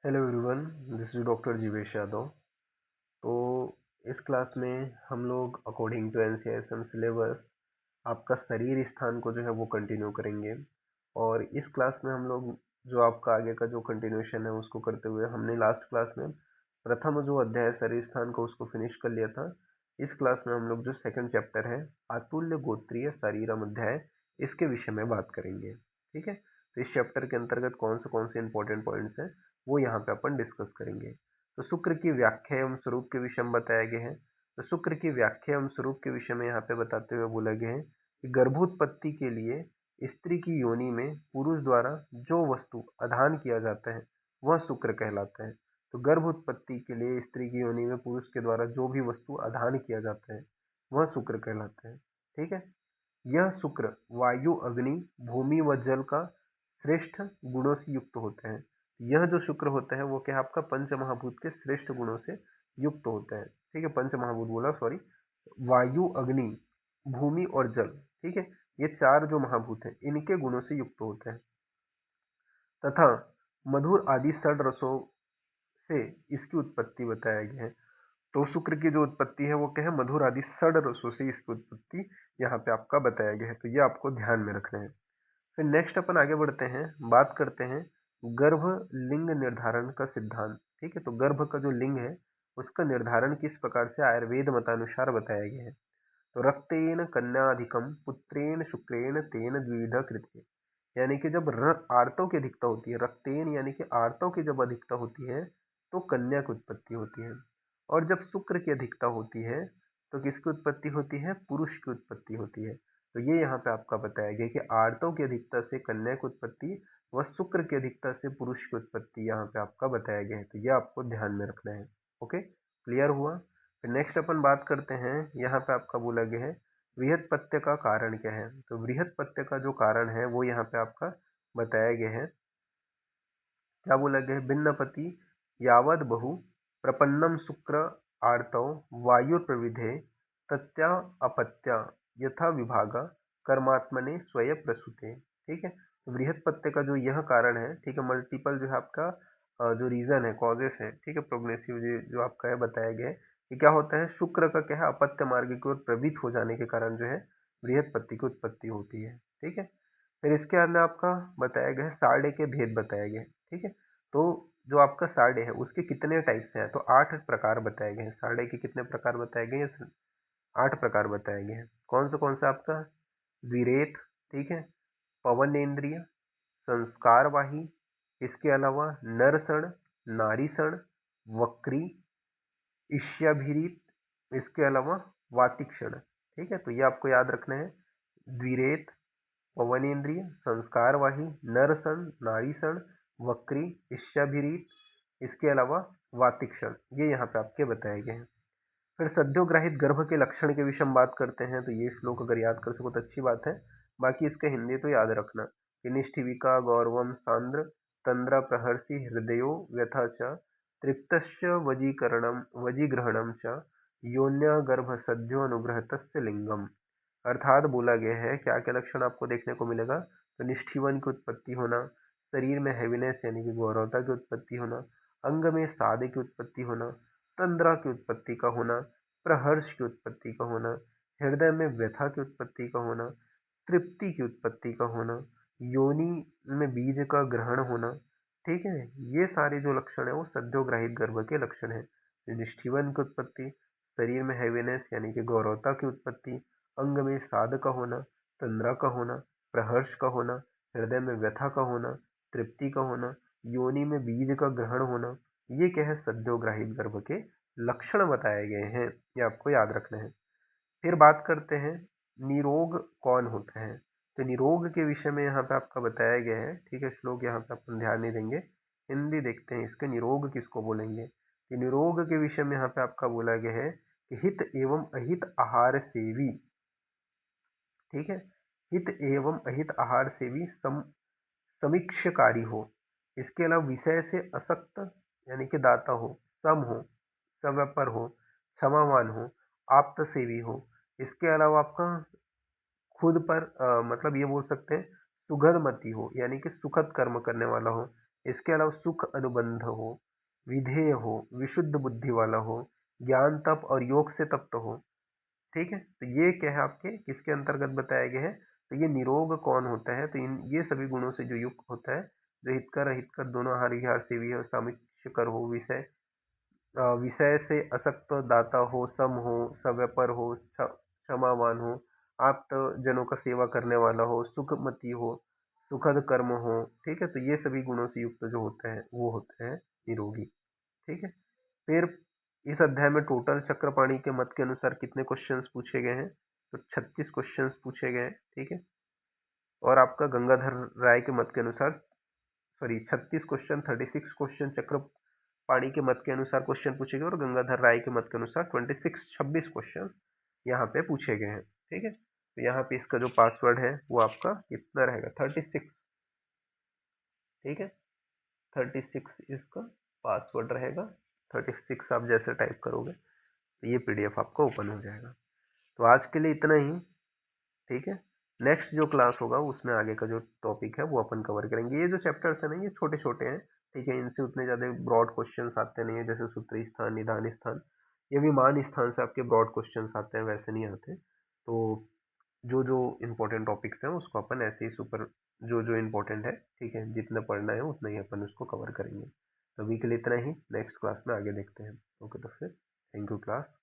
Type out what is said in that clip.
Hello everyone, this is doctor Jivesh Yadav. तो इस class में हम लोग अकॉर्डिंग टू एनसीईआरटी सिलेबस आपका शरीर स्थान को जो है वो कंटिन्यू करेंगे। और इस क्लास में हम लोग जो आपका आगे का जो कंटिन्यूशन है उसको करते हुए हमने लास्ट क्लास में प्रथम जो अध्याय शरीर स्थान को उसको फिनिश कर लिया था। इस क्लास में हम लोग जो सेकंड चैप्टर है अतुल्य गोत्रीय शरीरम अध्याय, इसके विषय में बात करेंगे। ठीक है, तो इस चैप्टर के अंतर्गत कौन से इंपॉर्टेंट पॉइंट्स हैं वो यहाँ पे अपन डिस्कस करेंगे। तो शुक्र की व्याख्या एवं स्वरूप के विषय में बताया गया है। तो शुक्र की व्याख्या एवं स्वरूप के विषय में यहाँ पे बताते हुए बोला गया है कि गर्भोत्पत्ति के लिए स्त्री की योनि में पुरुष द्वारा जो वस्तु आधान किया जाता है वह शुक्र कहलाता है। तो गर्भ उत्पत्ति के लिए स्त्री की योनि में पुरुष के द्वारा जो भी वस्तु आधान किया जाता है वह शुक्र कहलाता है। ठीक है, यह शुक्र वायु, अग्नि, भूमि व जल का श्रेष्ठ गुणों से युक्त होते हैं। यह जो शुक्र होता है वो क्या है, आपका पंच महाभूत के श्रेष्ठ गुणों से युक्त होता है। ठीक है, पंच महाभूत बोला, सॉरी, वायु, अग्नि, भूमि और जल। ठीक है, ये चार जो महाभूत हैं इनके गुणों से युक्त होते हैं तथा मधुर आदि षड रसों से इसकी उत्पत्ति बताया गया है। तो शुक्र की जो उत्पत्ति है वो क्या है, मधुर आदि षड रसों से इसकी उत्पत्ति यहाँ पे आपका बताया गया है। तो ये आपको ध्यान में रखना है। फिर नेक्स्ट अपन आगे बढ़ते हैं, बात करते हैं गर्भ लिंग निर्धारण का सिद्धांत। ठीक है, तो गर्भ का जो लिंग है उसका निर्धारण किस प्रकार से आयुर्वेद मतानुसार बताया गया है। तो रक्तेन कन्याधिकम पुत्रेण शुक्रेण तेन द्विविध कृत्य, यानी कि जब आर्तों की अधिकता होती है, रक्तेन यानी कि आर्तों की जब अधिकता होती है तो कन्या की उत्पत्ति होती है। और जब शुक्र की अधिकता होती है तो किसकी उत्पत्ति होती है, पुरुष की उत्पत्ति होती है। तो ये यहाँ पे आपका बताया गया कि आर्तों की अधिकता से कन्या की उत्पत्ति व शुक्र की अधिकता से पुरुष की उत्पत्ति यहाँ पे आपका बताया गया है। तो ये आपको ध्यान में रखना है। ओके, क्लियर हुआ। फिर नेक्स्ट अपन बात करते हैं, यहाँ पे आपका बोला गया है बृहत पत्य का कारण क्या है। तो बृहत पत्य का जो कारण है वो यहाँ पे आपका बताया गया है। क्या बोला गया है, भिन्नपति यावद बहु प्रपन्नम शुक्र आर्तौ वायुर्प्रविधे तत्या अपत्या यथा विभागा कर्मात्मने स्वयं प्रसूते। ठीक है, तो बृहत पत्य का जो यह कारण है, ठीक है, मल्टीपल जो है आपका जो रीजन है, कॉजेस है, ठीक है, प्रोग्रेसिव जो आपका है बताया गया है कि क्या होता है, शुक्र का क्या है अपत्य मार्ग की ओर प्रवृत्त हो जाने के कारण जो है बृहत पत्ती की उत्पत्ति होती है। ठीक है, फिर इसके बाद में आपका बताया गया है साढ़े के भेद बताया गया है। ठीक है, तो जो आपका साढ़े है उसके कितने टाइप्स हैं, तो 8 प्रकार बताए गए हैं। साढ़े के कितने प्रकार बताए गए हैं, 8 प्रकार बताए गए हैं। कौन सा आपका द्विरेत, ठीक है, पवनेन्द्रिय, संस्कारवाही, इसके अलावा नरसण, नारीसण, वक्री, ईर्ष्याभिरीत, इसके अलावा वातिक्षण। ठीक है, तो ये आपको याद रखना है, द्विरेत, पवनेन्द्रिय, संस्कारवाही, नरसण, नारीसण, वक्री, ईर्ष्याभिरीत, इसके अलावा वातिक्षण, ये यहाँ पे आपके बताए गए हैं। फिर सद्योग्राहित गर्भ के लक्षण के विषय में बात करते हैं। तो ये श्लोक अगर याद कर सको तो अच्छी बात है, बाकी इसका हिंदी तो याद रखना कि निष्ठिविका गौरवम सांद्र तंद्रा प्रहर्षि हृदयो व्यथा च तृप्तस्य वजीकरणम वजीग्रहणम च योन्या गर्भ सद्यो अनुग्रहतस्य लिंगम। अर्थात बोला गया है क्या क्या लक्षण आपको देखने को मिलेगा, तो निष्ठीवन की उत्पत्ति होना, शरीर में हैवीनेस यानी कि गौरवता की उत्पत्ति होना, अंग में सादे की उत्पत्ति होना, तंद्रा की उत्पत्ति का होना, प्रहर्ष की उत्पत्ति का होना, हृदय में व्यथा की उत्पत्ति का होना, तृप्ति की उत्पत्ति का होना, योनि में बीज का ग्रहण होना। ठीक है, ये सारे जो लक्षण है वो सद्योग्राहित गर्भ के लक्षण है। निष्ठीवन की उत्पत्ति, शरीर में हैवीनेस यानी कि गौरवता की उत्पत्ति, अंग में साध का होना, तंद्रा का होना, प्रहर्ष का होना, हृदय में व्यथा का होना, तृप्ति का होना, योनि में बीज का ग्रहण होना, ये क्या है, सद्योग्राहित गर्भ के लक्षण बताए गए हैं। ये आपको याद रखना है। फिर बात करते हैं निरोग कौन होता है। तो निरोग के विषय में यहाँ पे आपका बताया गया है। ठीक है, श्लोक यहाँ पे अपन ध्यान नहीं देंगे, हिंदी देखते हैं इसके, निरोग किसको बोलेंगे। कि निरोग के विषय में यहाँ पे आपका बोला गया है कि हित एवं अहित आहार सेवी। ठीक है, हित एवं अहित आहार सेवी समीक्षकारी हो, इसके अलावा विषय से असक्त यानी कि दाता हो, सम हो, सव्यापर हो, क्षमावान हो, आप्त सेवी हो, इसके अलावा आपका खुद पर मतलब ये बोल सकते हैं सुगधमती हो, यानी कि सुखद कर्म करने वाला हो, इसके अलावा सुख अनुबंध हो, विधेय हो, विशुद्ध बुद्धि वाला हो, ज्ञान तप और योग से तप्त हो। ठीक है, तो ये क्या है आपके किसके अंतर्गत बताया गया है, तो ये निरोग कौन होता है, तो इन ये सभी गुणों से जो युक्त होता है, जो हितकर अहितकर दोनों आहार विहार सेवी हो, सामिष्यकर हो, विषय से असक्त दाता हो, सम हो, सव्यापर हो, क्षमावान हो, आप्त जनों का सेवा करने वाला हो, सुखमती हो, सुखद कर्म हो। ठीक है, तो ये सभी गुणों से युक्त जो होते हैं वो होते हैं निरोगी। ठीक है, फिर इस अध्याय में टोटल चक्रपाणी के मत के अनुसार कितने क्वेश्चंस पूछे गए हैं, तो 36 क्वेश्चंस पूछे गए हैं। ठीक है, और आपका गंगाधर राय के मत के अनुसार, सॉरी 36 क्वेश्चन, 36 क्वेश्चन चक्रपाणी के मत के अनुसार क्वेश्चन पूछे गए और गंगाधर राय के मत के अनुसार 26 क्वेश्चन यहाँ पे पूछे गए हैं। ठीक है, तो यहाँ पे इसका जो पासवर्ड है वो आपका कितना रहेगा, 36। ठीक है, 36 इसका पासवर्ड रहेगा। 36 आप जैसे टाइप करोगे तो ये पीडीएफ आपका ओपन हो जाएगा। तो आज के लिए इतना ही। ठीक है, नेक्स्ट जो क्लास होगा उसमें आगे का जो टॉपिक है वो अपन कवर करेंगे। ये जो चैप्टर्स है ना ये छोटे छोटे हैं। ठीक है, इनसे उतने ज़्यादा ब्रॉड क्वेश्चंस आते नहीं है, जैसे सूत्री स्थान, निधान स्थान, ये विमान स्थान से आपके ब्रॉड क्वेश्चंस आते हैं, वैसे नहीं आते। तो जो जो इम्पोर्टेंट टॉपिक्स हैं उसको अपन ऐसे ही सुपर, जो जो इम्पोर्टेंट है, ठीक है, जितना पढ़ना है उतना ही अपन उसको कवर करेंगे। तो अभी के लिए इतना ही, नेक्स्ट क्लास में आगे देखते हैं। ओके, तो फिर थैंक यू क्लास।